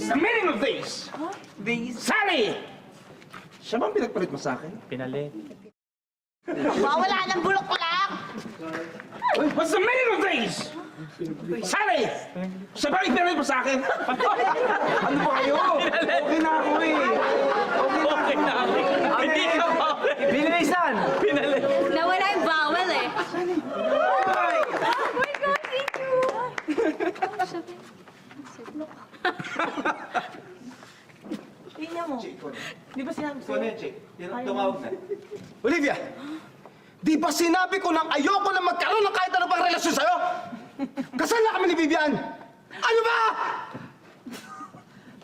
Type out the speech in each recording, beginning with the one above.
What's the meaning of this? Sally! Siya bang pinagpalit mo sa akin? Pinalit. Wala ng bulaklak! What's the meaning of this? Sally! Siya bang ipinalit mo sa akin? Ano ba kayo? Okay na ako eh. Okay na. Hindi ka ba? Bilisan! Pinalit. Nawala yung bawal eh. Oh my God, thank you! Tingnan mo. Di ba sinabi sa'yo? Tumawag na. Olivia! Di ba sinabi ko nang ayoko na magkaroon ng kahit ano pang relasyon sa'yo? Kasal na kami ni Vivian! Ano ba?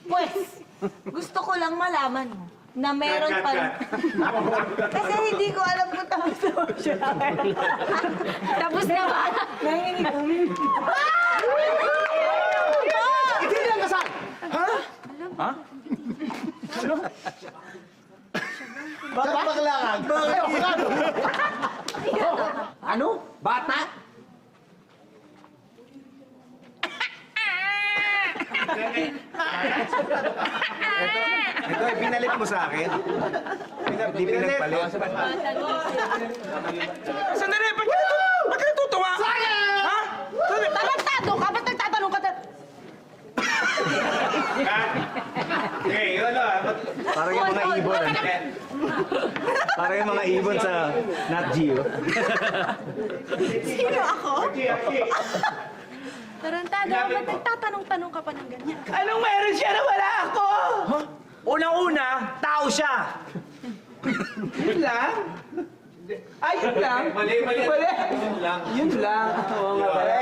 Pues, gusto ko lang malaman mo na meron pa rin. Kasi hindi ko alam kung tapos na ba siya. Tapos na ba? Nanginig kami. Hindi lang kasal! Ha? Ha? Bakit baklakag? Bakit? Ano? Bata? Ito, pinalit mo sa akin. Hindi pinagpalit. Sandali! Ba't ka natutuwa? Ha? Tarantado ka? Ba't nagtatanong ka? Okay, yun o. Parang yung mga ibon. Parang yung mga ibon sa Nat Geo. Sino ako? Tarantado ka? Ba't nagtatanong-tanong ka pa ng ganyan? Anong meron siya na wala ako? Unang-una, tao siya. Yun lang? Ay, yun lang? Mali. Yun lang. Oo nga pala.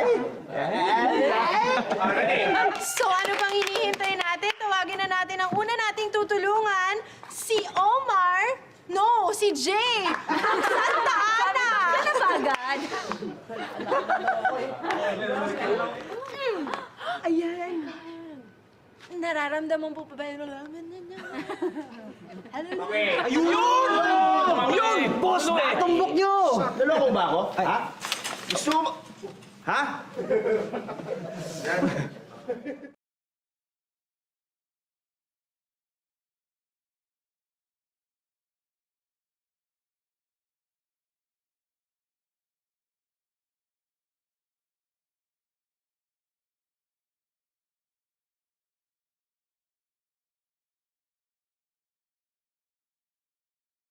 So ano pang hinihintay natin? Tawagin na natin ang una nating tutulungan, si Omar. No, si Jay. Ang Santa Ana. Yan na ba agad? Ayan. Nararamdaman po pa ba yung Ayun! Yun! Boss, tumbok nyo! Naloko ba ako? Ha? Gusto mo... Ha?